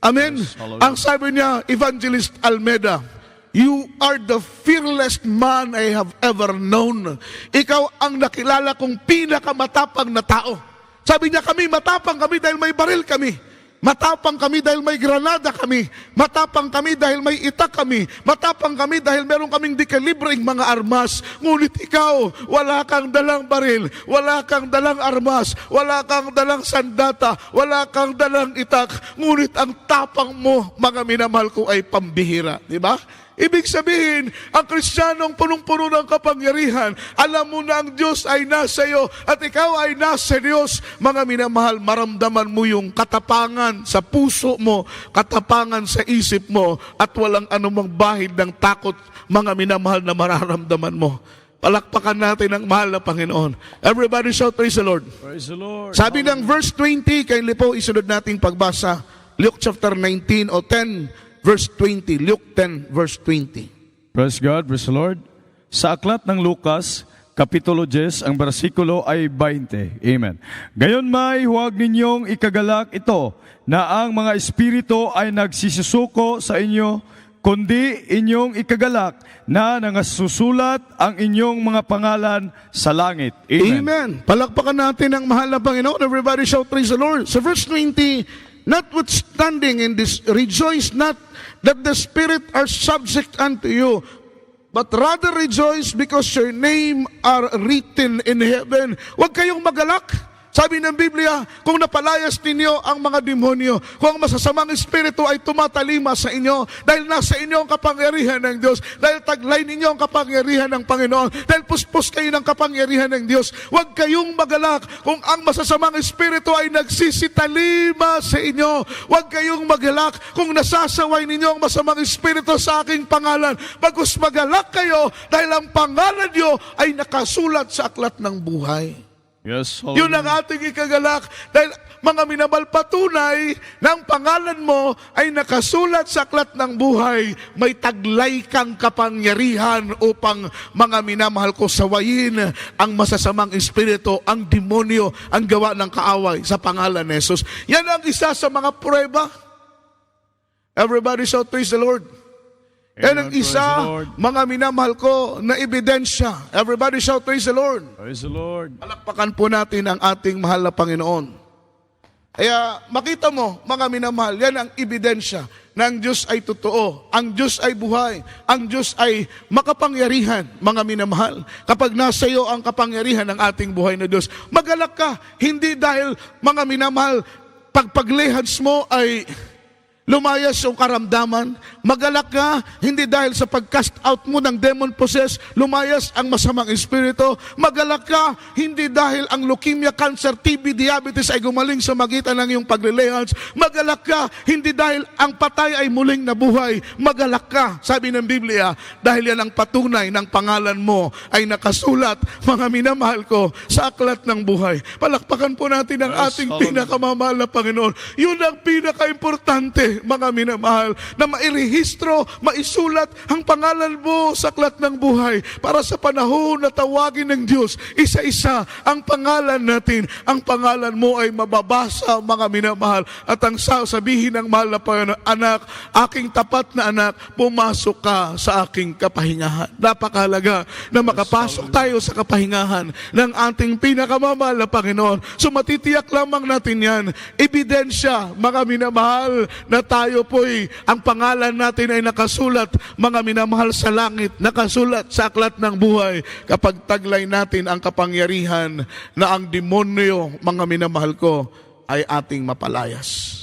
[SPEAKER 1] Amen?
[SPEAKER 2] Yes,
[SPEAKER 1] ang sabi niya, Evangelist Almeida, you are the fearless man I have ever known. Ikaw ang nakilala kong pinakamatapang na tao. Sabi niya, kami matapang kami dahil may baril kami. Matapang kami dahil may granada kami. Matapang kami dahil may itak kami. Matapang kami dahil meron kaming dekalibring mga armas. Ngunit ikaw, wala kang dalang baril, wala kang dalang armas, wala kang dalang sandata, wala kang dalang itak. Ngunit ang tapang mo, mga minamahal ko, ay pambihira. Di ba? Ibig sabihin, ang Kristiyanong punong-puno ng kapangyarihan, alam mo na ang Diyos ay nasa iyo at ikaw ay nasa Diyos. Mga minamahal, maramdaman mo yung katapangan sa puso mo, katapangan sa isip mo, at walang anumang bahid ng takot, mga minamahal, na mararamdaman mo. Palakpakan natin ang mahal na Panginoon. Everybody shout, praise the Lord.
[SPEAKER 2] Praise the Lord.
[SPEAKER 1] Sabi ng verse 20, kay Lipo, isunod nating pagbasa, Luke chapter 19 o 10, verse 20, Luke 10, verse 20.
[SPEAKER 2] Praise God, praise the Lord. Sa aklat ng Lucas, Kapitulo 10, ang bersikulo ay 20. Amen. Gayon may huwag ninyong ikagalak ito, na ang mga espiritu ay nagsisisuko sa inyo, kundi inyong ikagalak na nangasusulat ang inyong mga pangalan sa langit. Amen.
[SPEAKER 1] Amen. Palakpakan natin ang mahal na Panginoon. Everybody shout, praise the Lord. Sa verse 20, notwithstanding in this, rejoice not that the Spirit are subject unto you, but rather rejoice because your name are written in heaven. Huwag kayong magalak. Sabi ng Biblia, kung napalayas ninyo ang mga demonyo, kung ang masasamang espiritu ay tumatalima sa inyo, dahil nasa inyo ang kapangyarihan ng Diyos, dahil taglay ninyo ang kapangyarihan ng Panginoon, dahil puspos kayo ng kapangyarihan ng Diyos, huwag kayong magalak kung ang masasamang espiritu ay nagsisitalima sa inyo. Huwag kayong magalak kung nasasaway ninyo ang masamang espiritu sa aking pangalan. Bagkus magalak kayo dahil ang pangalan nyo ay nakasulat sa aklat ng buhay.
[SPEAKER 2] Yes,
[SPEAKER 1] Yun ang ating ikagalak dahil mga minamahal, patunay ng pangalan mo ay nakasulat sa aklat ng buhay. May taglay kang kapangyarihan upang, mga minamahal ko, sawayin ang masasamang espiritu, ang demonyo, ang gawa ng kaaway sa pangalan ni Jesus. Yan ang isa sa mga prueba. Everybody shout, praise the Lord. Yan ang isa, mga minamahal ko, na ebidensya. Everybody shout, praise the Lord.
[SPEAKER 2] Praise the Lord.
[SPEAKER 1] Palakpakan po natin ang ating mahal na Panginoon. Kaya makita mo, mga minamahal, yan ang ebidensya na ang Diyos ay totoo, ang Diyos ay buhay, ang Diyos ay makapangyarihan, mga minamahal. Kapag nasa iyo ang kapangyarihan ng ating buhay na Diyos, magalak ka, hindi dahil, mga minamahal, pagpaglehans mo ay lumayas yung karamdaman, magalak ka, hindi dahil sa pag-cast out mo ng demon possessed, lumayas ang masamang espiritu, magalak ka, hindi dahil ang leukemia, cancer, TB, diabetes ay gumaling sa magitan ng iyong paglilehans, magalak ka, hindi dahil ang patay ay muling nabuhay, magalak ka, sabi ng Biblia, dahil yan ang patunay ng pangalan mo ay nakasulat, mga minamahal ko, sa aklat ng buhay. Palakpakan po natin ang ating pinakamamahal na Panginoon. Yun ang pinaka-importante, mga minamahal, na mairehistro, maisulat ang pangalan mo sa aklat ng buhay para sa panahon na tawagin ng Diyos, isa-isa ang pangalan natin. Ang pangalan mo ay mababasa, mga minamahal, at ang sabihin ng mahal na Panginoon, anak, aking tapat na anak, pumasok ka sa aking kapahingahan. Napakahalaga na makapasok tayo sa kapahingahan ng ating pinakamamahal na Panginoon. So matitiyak lamang natin yan, ebidensya, mga minamahal, na tayo po'y, ang pangalan natin ay nakasulat, mga minamahal, sa langit, nakasulat sa aklat ng buhay, kapag taglay natin ang kapangyarihan na ang demonyo, mga minamahal ko, ay ating mapalayas.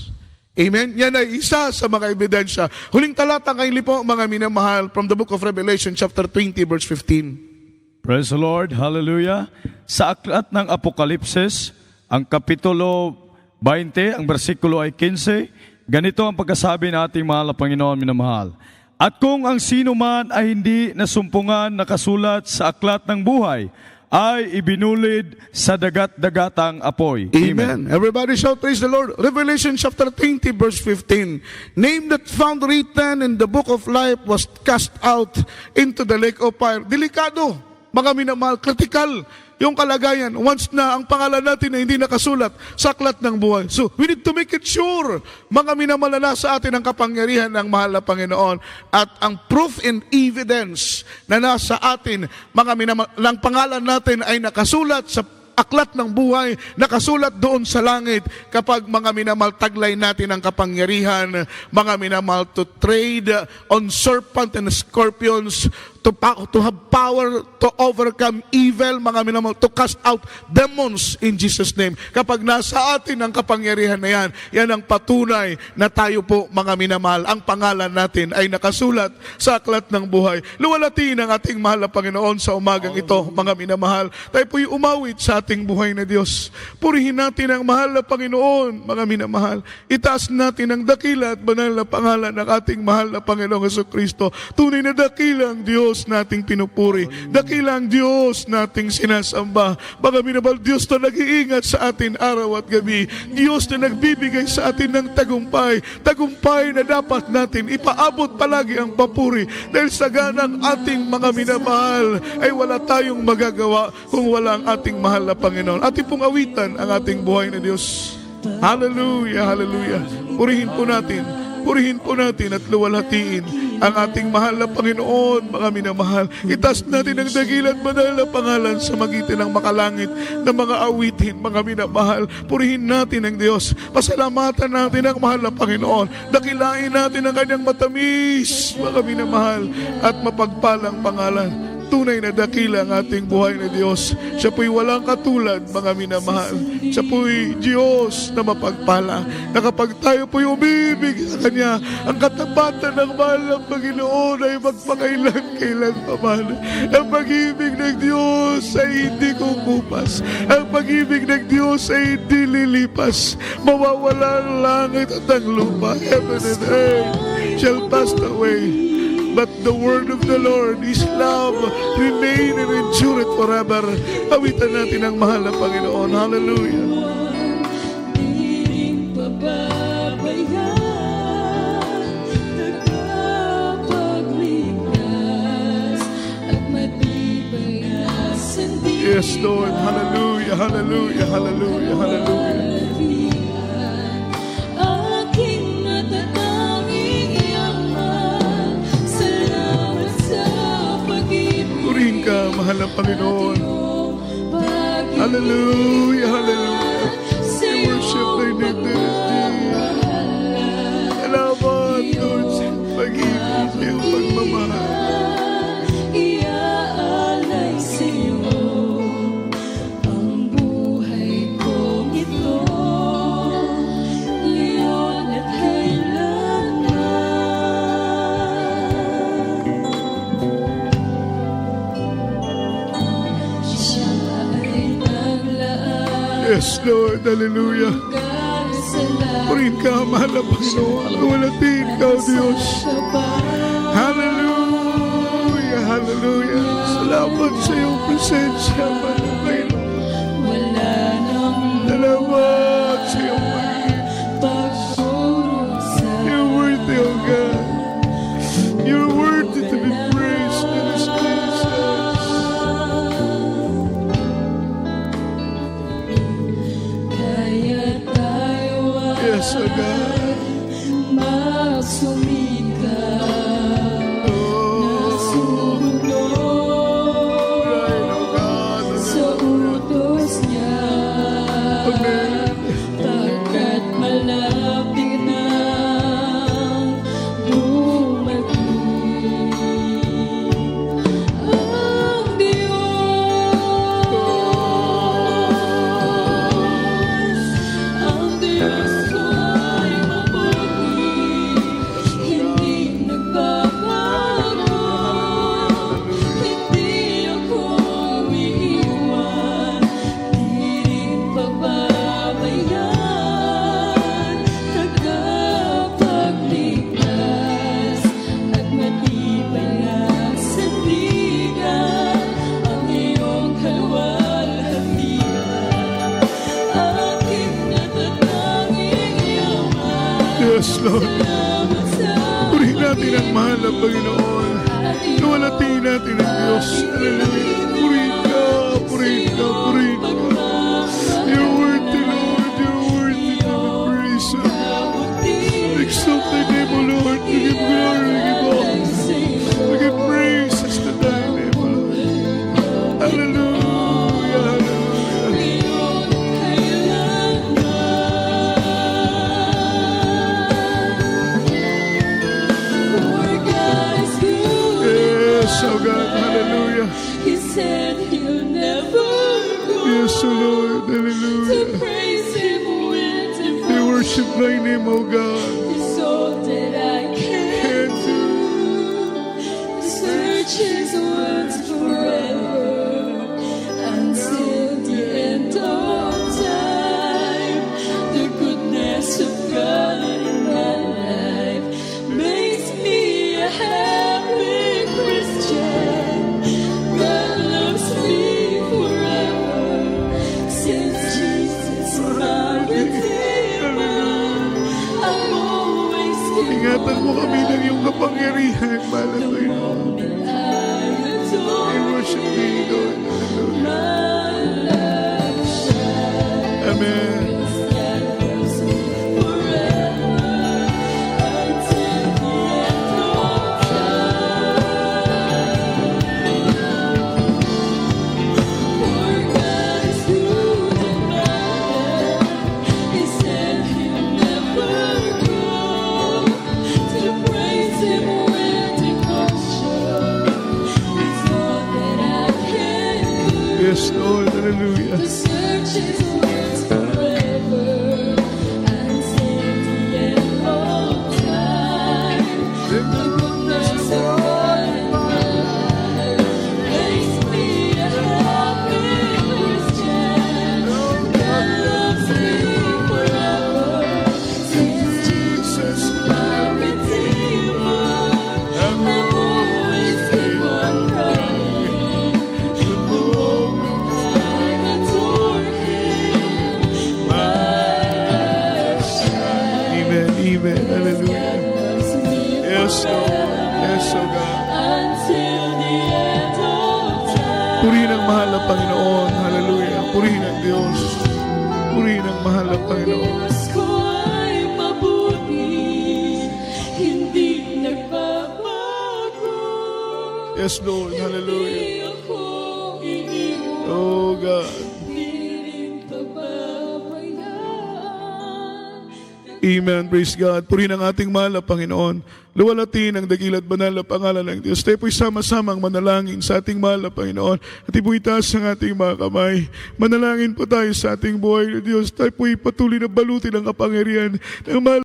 [SPEAKER 1] Amen? Yan ay isa sa mga ebidensya. Huling talata ngayon po, mga minamahal, from the book of Revelation, chapter 20, verse 15.
[SPEAKER 2] Praise the Lord, hallelujah. Sa aklat ng Apokalipsis, ang kapitulo 20, ang bersikulo ay 15, ganito ang pagkasabi ng ating mahal na Panginoon, minamahal. At kung ang sino man ay hindi nasumpungan nakasulat sa aklat ng buhay, ay ibinulid sa dagat-dagatang apoy.
[SPEAKER 1] Amen. Everybody shout, praise the Lord. Revelation chapter 20, verse 15. Name that found written in the book of life was cast out into the lake of fire. Delikado, mga minamahal, critical yung kalagayan once na ang pangalan natin ay hindi nakasulat sa aklat ng buhay. So, we need to make it sure, mga minamalala sa atin ang kapangyarihan ng mahal na Panginoon at ang proof and evidence na nasa atin, mga ng pangalan natin ay nakasulat sa aklat ng buhay, nakasulat doon sa langit. Kapag, mga minamahal, taglay natin ang kapangyarihan, mga minamahal, to trade on serpent and scorpions, to have power to overcome evil, mga minamahal, to cast out demons in Jesus' name. Kapag nasa atin ang kapangyarihan na yan, yan ang patunay na tayo po, mga minamahal, ang pangalan natin ay nakasulat sa aklat ng buhay. Luwalhatiin ang ating mahal na Panginoon sa umagang ito, mga minamahal. Tayo po'y umawit sa ating buhay na Diyos. Purihin natin ang mahal na Panginoon, mga minamahal. Itaas natin ang dakila at banal na pangalan ng ating mahal na Panginoong Jesucristo. Tunay na dakila ang Diyos nating pinupuri. Dakilang Diyos nating sinasamba. Mga minamahal, Diyos na nag-iingat sa atin araw at gabi. Diyos na nagbibigay sa atin ng tagumpay. Tagumpay na dapat natin ipaabot palagi ang papuri. Dahil sa ganang ating mga minamahal ay wala tayong magagawa kung wala ang ating mahal na Panginoon. Ating pong awitan ang ating buhay na Diyos. Hallelujah, hallelujah. Purihin po natin at luwalhatiin ang ating mahal na Panginoon, mga minamahal. Itaas natin ang dakilat banal na pangalan sa magitan ng makalangit na mga awitin, mga minamahal. Purihin natin ang Diyos. Pasalamatan natin ang mahal na Panginoon. Dakilain natin ang kanyang matamis, mga minamahal, at mapagpalang pangalan. Tunay na dakila ang ating buhay na Diyos. Siya po'y walang katulad, mga minamahal. Siya po'y Diyos na mapagpala. Na kapag tayo po'y umibig sa Kanya, ang katapatan ng mahal ng Panginoon ay magpakailan-kailan paman. Ang pag-ibig ng Diyos ay hindi kukupas. Ang pag-ibig ng Diyos ay hindi lilipas. Mawawala ang langit at ang lupa. Heaven and earth shall pass away. But the word of the Lord is love, remain and endure it forever. Awitan natin ang mahal na Panginoon. Hallelujah. Yes, Lord. Hallelujah, hallelujah, hallelujah, hallelujah. Purihin ka, mahal ng Panginoon. Hallelujah, hallelujah. We worship thy name, Yes, Lord. Hallelujah. Purihin ka, mahal na Panginoon. Luwalhatiin ka, O Diyos. Hallelujah. Hallelujah. Salamat sa iyong presensya, mahal na Panginoon. Salamat sa iyong You're worthy, O God. You're worthy to be praised in this place. Yes, O God. Right, O God. Amen.
[SPEAKER 3] Pagkat malapit na dumating ang Diyos. Ang Diyos ko ay mabuti, hindi nagbabago. Hindi ako umiiwan, di rin pababayaan. Tagapagligtas at matibay na sandigan, ang iyong kaluwalhatian, aking natatanging yaman.
[SPEAKER 1] Yes, Lord.
[SPEAKER 3] Salamat sa
[SPEAKER 1] Purihin natin ang mahal na Panginoon. Luwalhatiin natin ang Diyos. Hallelujah. Purihin ka, purihin ka, purihin ka. You're worthy, Lord. You're worthy to be praised. Exalt thy name, O Lord. We give glory, we give honor. We give praises to thy name, O Lord. Hallelujah, hallelujah. Yes, O God. Hallelujah.
[SPEAKER 3] He said he'll never go.
[SPEAKER 1] Yes, O Lord.
[SPEAKER 3] To
[SPEAKER 1] Hallelujah.
[SPEAKER 3] praise him with
[SPEAKER 1] We worship thy name, O God.
[SPEAKER 3] It's all that I can do. Search his words forever until the end of time. The goodness of God in my life makes me a happy Christian. God loves me forever since Jesus my Redeemer. I'm always
[SPEAKER 1] Ingatan mo kami ng iyong kapangyarihan, mahal na Panginoon.
[SPEAKER 3] I adore
[SPEAKER 1] We worship thee, Lord. Hallelujah.
[SPEAKER 3] my life shines.
[SPEAKER 1] Amen.
[SPEAKER 3] God loves me forever until the end of time. For God is good and bad. He said he'll never go. To praise him with devotion is all that I can do.
[SPEAKER 1] Yes, Lord. Hallelujah.
[SPEAKER 3] To search his words forever until the end of time. The goodness of God in my life makes me a happy Christian. God loves me forever since Jesus my Redeemer. I'm always keep on crying the moment I adore him. My life shines.
[SPEAKER 1] Amen. Amen. Hallelujah.
[SPEAKER 3] God loves me
[SPEAKER 1] Yes, Lord. Yes, O God.
[SPEAKER 3] until the end of time.
[SPEAKER 1] Purihin ang mahal na Panginoon. Hallelujah. Purihin ang Diyos. Purihin ang mahal na Panginoon.
[SPEAKER 3] Diyos ko ay mabuti, hindi nagbabago.
[SPEAKER 1] Yes, Lord. Hallelujah.
[SPEAKER 3] Hindi ako iiwan,
[SPEAKER 1] Oh, God.
[SPEAKER 3] di rin pababayaan.
[SPEAKER 1] Amen. Praise God. Purihin ang ating mahal na Panginoon. Luwalhatiin ang dakilat banal na pangalan ng Diyos. Tayo po'y sama-samang manalangin sa ating mahal na Panginoon. At po'y itaas ang ating mga kamay. Manalangin po tayo sa ating buhay na Diyos. Tayo po'y patuloy na balutin ang kapangyarihan ng mahal